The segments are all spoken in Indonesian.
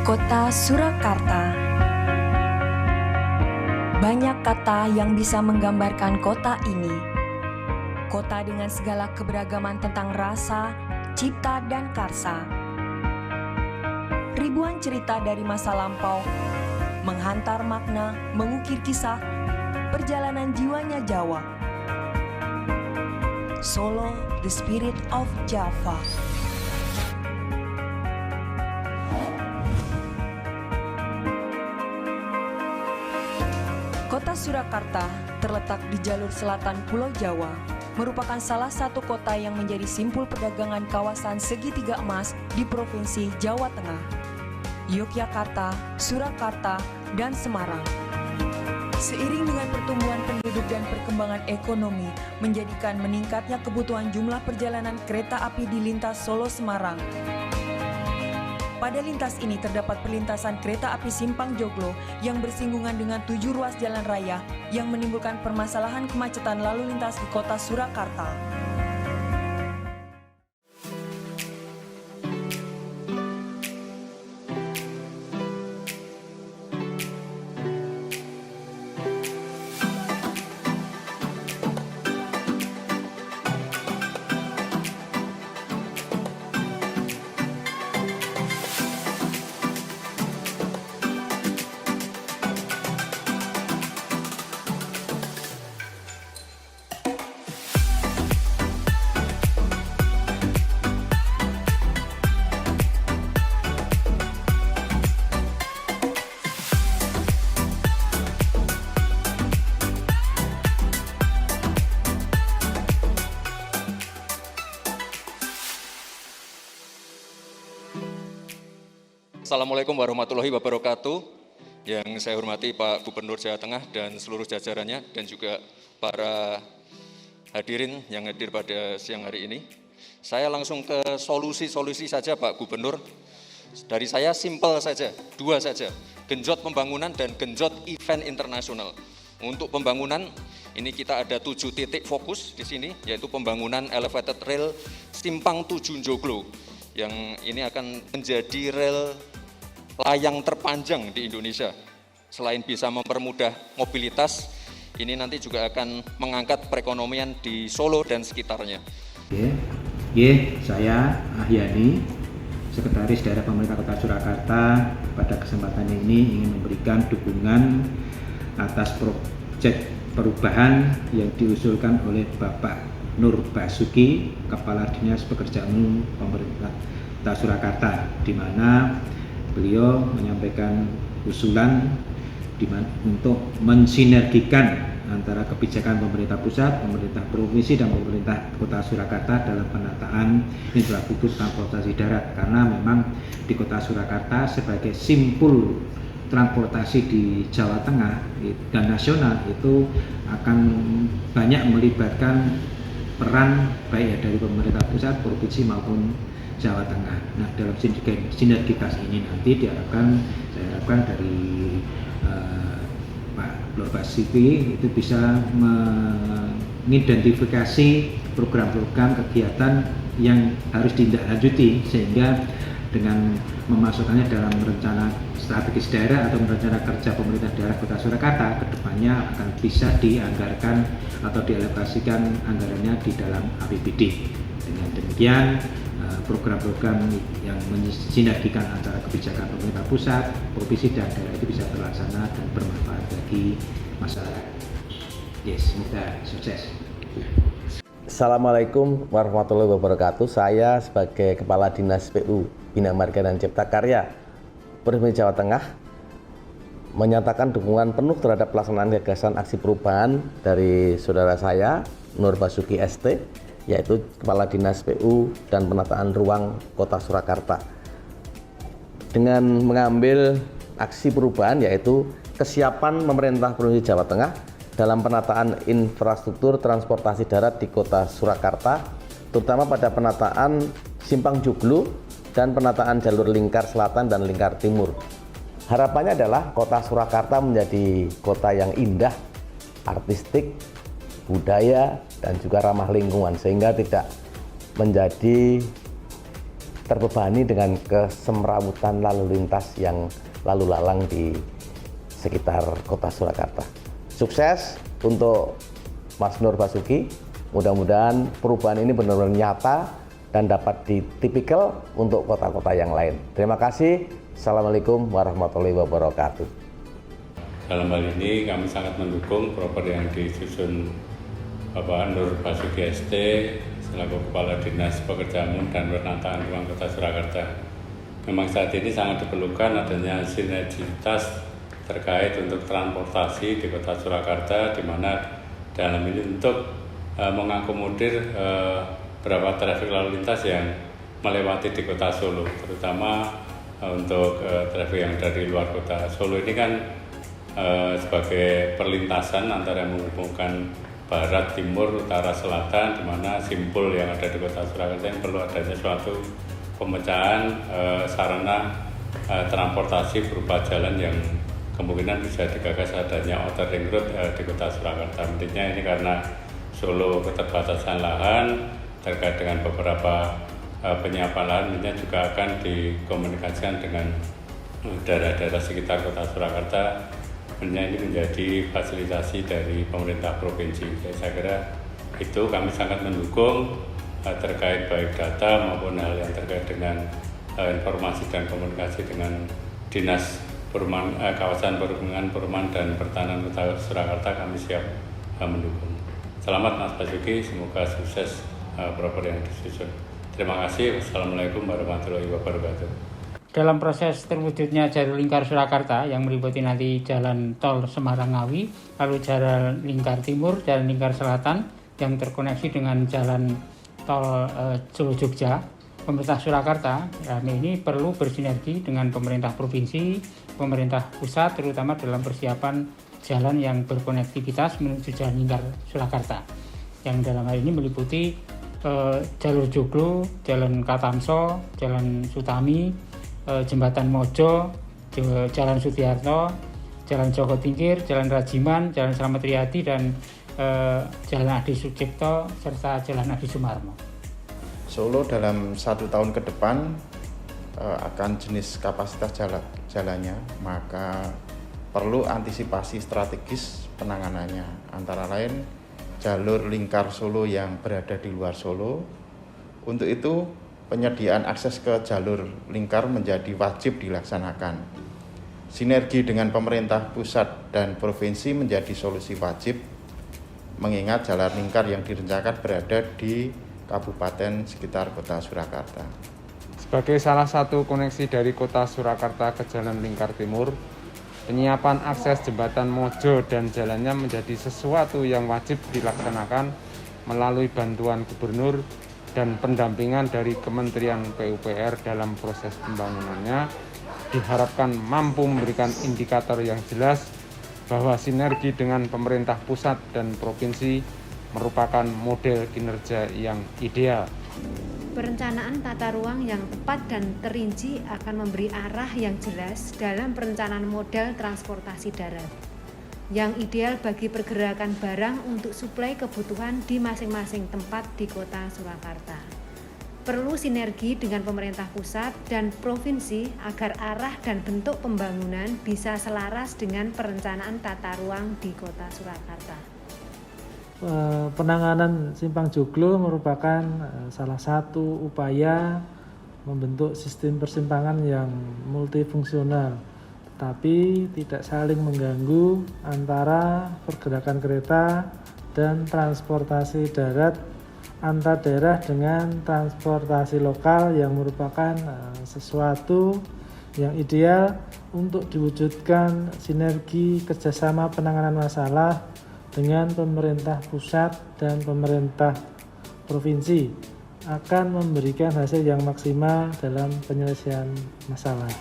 Kota Surakarta. Banyak kata yang bisa menggambarkan kota ini. Kota dengan segala keberagaman tentang rasa, cipta, dan karsa. Ribuan cerita dari masa lampau, menghantar makna, mengukir kisah, perjalanan jiwanya Jawa. Solo, the spirit of Java. Kota Surakarta terletak di jalur selatan Pulau Jawa, merupakan salah satu kota yang menjadi simpul perdagangan kawasan segitiga emas di Provinsi Jawa Tengah, Yogyakarta, Surakarta, dan Semarang. Seiring dengan pertumbuhan penduduk dan perkembangan ekonomi, menjadikan meningkatnya kebutuhan jumlah perjalanan kereta api di lintas Solo-Semarang. Pada lintas ini terdapat perlintasan kereta api Simpang Joglo yang bersinggungan dengan 7 ruas jalan raya yang menimbulkan permasalahan kemacetan lalu lintas di kota Surakarta. Assalamualaikum warahmatullahi wabarakatuh. Yang saya hormati Pak Gubernur Jawa Tengah dan seluruh jajarannya, dan juga para hadirin yang hadir pada siang hari ini. Saya langsung ke solusi-solusi saja Pak Gubernur. Dari saya simpel saja, 2 saja, genjot pembangunan dan genjot event internasional. Untuk pembangunan, ini kita ada 7 titik fokus di sini, yaitu pembangunan elevated rail Simpang 7 Joglo, yang ini akan menjadi rel layang terpanjang di Indonesia. Selain bisa mempermudah mobilitas, ini nanti juga akan mengangkat perekonomian di Solo dan sekitarnya. Saya Ahyani, Sekretaris Daerah Pemerintah Kota Surakarta. Pada kesempatan ini ingin memberikan dukungan atas proyek perubahan yang diusulkan oleh Bapak Nur Basuki, Kepala Dinas Pekerjaan Umum Pemerintah Kota Surakarta, di mana beliau menyampaikan usulan untuk mensinergikan antara kebijakan pemerintah pusat, pemerintah provinsi, dan pemerintah Kota Surakarta dalam penataan infrastruktur transportasi darat, karena memang di Kota Surakarta sebagai simpul transportasi di Jawa Tengah dan nasional itu akan banyak melibatkan peran baik dari pemerintah pusat, provinsi maupun Jawa Tengah. Nah, dalam sinergitas ini nanti saya harapkan dari Pak Nur Basuki itu bisa mengidentifikasi program-program kegiatan yang harus ditindaklanjuti, sehingga dengan memasukkannya dalam rencana strategis daerah atau rencana kerja pemerintah daerah Kota Surakarta, kedepannya akan bisa dianggarkan atau dialokasikan anggarannya di dalam APBD. Dengan demikian, program-program yang mensinergikan antara kebijakan pemerintah pusat, provinsi, dan daerah itu bisa terlaksana dan bermanfaat bagi masyarakat. Semoga sukses. Assalamualaikum warahmatullahi wabarakatuh. Saya sebagai Kepala Dinas PU Bina Marga dan Cipta Karya Provinsi Jawa Tengah menyatakan dukungan penuh terhadap pelaksanaan gagasan aksi perubahan dari saudara saya Nur Basuki ST, yaitu Kepala Dinas PU dan Penataan Ruang Kota Surakarta, dengan mengambil aksi perubahan yaitu kesiapan pemerintah Provinsi Jawa Tengah dalam penataan infrastruktur transportasi darat di Kota Surakarta, terutama pada penataan Simpang Joglo dan penataan jalur lingkar selatan dan lingkar timur. Harapannya adalah Kota Surakarta menjadi kota yang indah, artistik, budaya, dan juga ramah lingkungan, sehingga tidak menjadi terbebani dengan kesemrawutan lalu lintas yang lalu lalang di sekitar kota Surakarta. Sukses untuk Mas Nur Basuki, mudah-mudahan perubahan ini benar-benar nyata dan dapat ditipikal untuk kota-kota yang lain. Terima kasih. Assalamualaikum warahmatullahi wabarakatuh. Dalam hal ini kami sangat mendukung proper yang disusun Bapak Nur Basuki ST selaku Kepala Dinas Pekerjaan Umum dan Penataan Ruang Kota Surakarta. Memang saat ini sangat diperlukan adanya sinergitas terkait untuk transportasi di Kota Surakarta, di mana dalam ini untuk mengakomodir beberapa trafik lalu lintas yang melewati di Kota Solo, terutama untuk trafik yang dari luar Kota Solo ini kan sebagai perlintasan antara yang menghubungkan barat, timur, utara, selatan, di mana simpul yang ada di Kota Surakarta yang perlu adanya suatu pemecahan sarana transportasi berupa jalan yang kemungkinan bisa digagas adanya outer ring road di Kota Surakarta. Intinya ini karena Solo keterbatasan lahan terkait dengan beberapa penyiapan lahan, ini juga akan dikomunikasikan dengan daerah-daerah sekitar Kota Surakarta. Ini menjadi fasilitasi dari pemerintah provinsi. Saya kira itu kami sangat mendukung terkait baik data maupun hal yang terkait dengan informasi dan komunikasi dengan Dinas Kawasan Perhubungan, Perumahan dan Pertanahan Kota Surakarta. Kami siap mendukung. Selamat Mas Basuki, semoga sukses proper yang disusun. Terima kasih. Wassalamualaikum warahmatullahi wabarakatuh. Dalam proses terwujudnya jalur lingkar Surakarta yang meliputi nanti jalan tol Semarang-Ngawi, lalu jalan lingkar timur, jalan lingkar selatan yang terkoneksi dengan jalan tol Solo-Jogja, pemerintah Surakarta ini perlu bersinergi dengan pemerintah provinsi, pemerintah pusat, terutama dalam persiapan jalan yang berkonektivitas menuju jalan lingkar Surakarta, yang dalam hal ini meliputi jalur Joglo, jalan Katamso, jalan Sutami, Jembatan Mojo, Jalan Sutiarto, Jalan Joko Tingkir, Jalan Rajiman, Jalan Slamet Riyadi, dan Jalan Adi Sucipto, serta Jalan Adi Sumarmo. Solo dalam 1 tahun ke depan akan jenis kapasitas jalannya, maka perlu antisipasi strategis penanganannya, antara lain jalur lingkar Solo yang berada di luar Solo. Untuk itu penyediaan akses ke jalur lingkar menjadi wajib dilaksanakan. Sinergi dengan pemerintah pusat dan provinsi menjadi solusi wajib, mengingat jalan lingkar yang direncanakan berada di kabupaten sekitar Kota Surakarta. Sebagai salah satu koneksi dari Kota Surakarta ke Jalan Lingkar Timur, penyiapan akses jembatan Mojo dan jalannya menjadi sesuatu yang wajib dilaksanakan melalui bantuan gubernur dan pendampingan dari Kementerian PUPR dalam proses pembangunannya. Diharapkan mampu memberikan indikator yang jelas bahwa sinergi dengan pemerintah pusat dan provinsi merupakan model kinerja yang ideal. Perencanaan tata ruang yang tepat dan terinci akan memberi arah yang jelas dalam perencanaan model transportasi darat yang ideal bagi pergerakan barang untuk suplai kebutuhan di masing-masing tempat di Kota Surakarta. Perlu sinergi dengan pemerintah pusat dan provinsi agar arah dan bentuk pembangunan bisa selaras dengan perencanaan tata ruang di Kota Surakarta. Penanganan Simpang Joglo merupakan salah satu upaya membentuk sistem persimpangan yang multifungsional, tapi tidak saling mengganggu antara pergerakan kereta dan transportasi darat antar daerah dengan transportasi lokal, yang merupakan sesuatu yang ideal untuk diwujudkan sinergi kerjasama penanganan masalah dengan pemerintah pusat dan pemerintah provinsi akan memberikan hasil yang maksimal dalam penyelesaian masalah.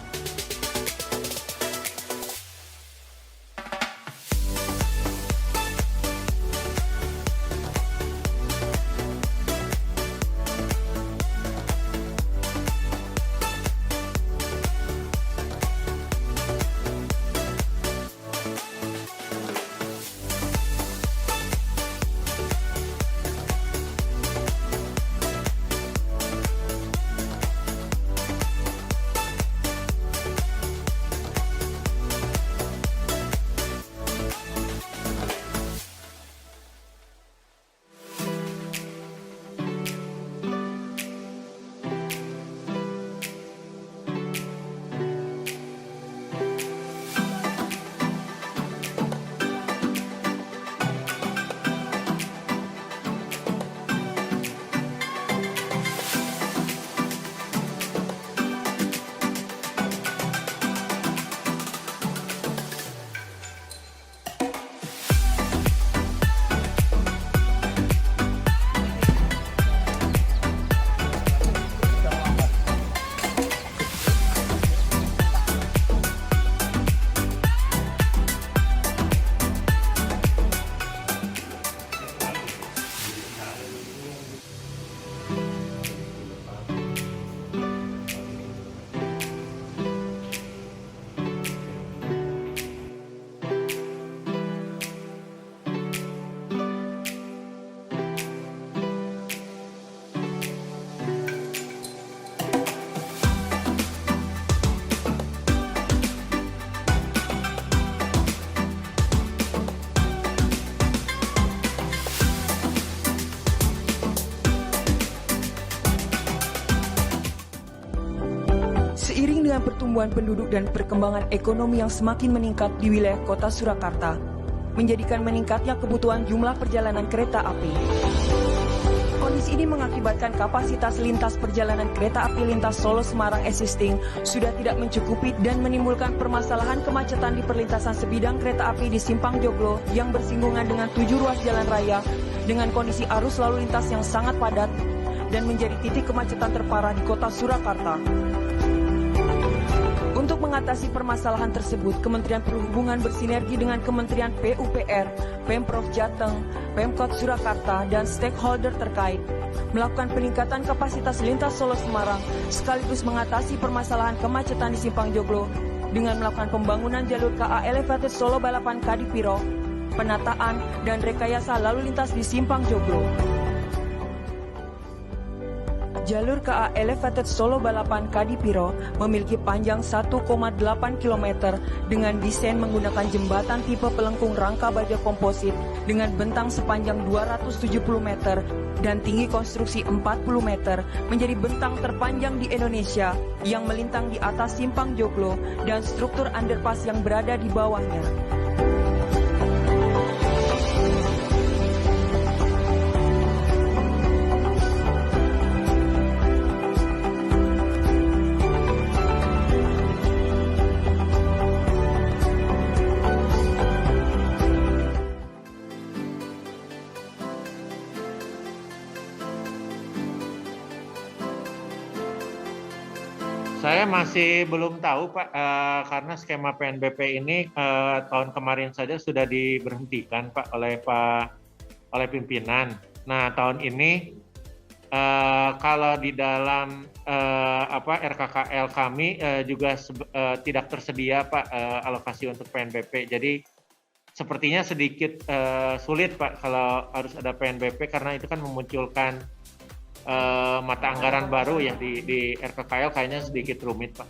Seiring dengan pertumbuhan penduduk dan perkembangan ekonomi yang semakin meningkat di wilayah kota Surakarta, menjadikan meningkatnya kebutuhan jumlah perjalanan kereta api. Kondisi ini mengakibatkan kapasitas lintas perjalanan kereta api lintas Solo Semarang existing sudah tidak mencukupi dan menimbulkan permasalahan kemacetan di perlintasan sebidang kereta api di Simpang Joglo yang bersinggungan dengan 7 ruas jalan raya dengan kondisi arus lalu lintas yang sangat padat dan menjadi titik kemacetan terparah di kota Surakarta. Untuk mengatasi permasalahan tersebut, Kementerian Perhubungan bersinergi dengan Kementerian PUPR, Pemprov Jateng, Pemkot Surakarta, dan stakeholder terkait melakukan peningkatan kapasitas lintas Solo Semarang sekaligus mengatasi permasalahan kemacetan di Simpang Joglo dengan melakukan pembangunan jalur KA Elevated Solo Balapan Kadipiro, penataan dan rekayasa lalu lintas di Simpang Joglo. Jalur KA Elevated Solo Balapan Kadipiro memiliki panjang 1,8 km dengan desain menggunakan jembatan tipe pelengkung rangka baja komposit dengan bentang sepanjang 270 meter dan tinggi konstruksi 40 meter menjadi bentang terpanjang di Indonesia yang melintang di atas Simpang Joglo dan struktur underpass yang berada di bawahnya. Saya masih belum tahu Pak, karena skema PNBP ini tahun kemarin saja sudah diberhentikan Pak oleh pimpinan. Nah tahun ini kalau di dalam RKKL kami juga tidak tersedia Pak alokasi untuk PNBP. Jadi sepertinya sedikit sulit Pak kalau harus ada PNBP karena itu kan memunculkan mata anggaran baru ya di RKKL kayaknya sedikit rumit Pak.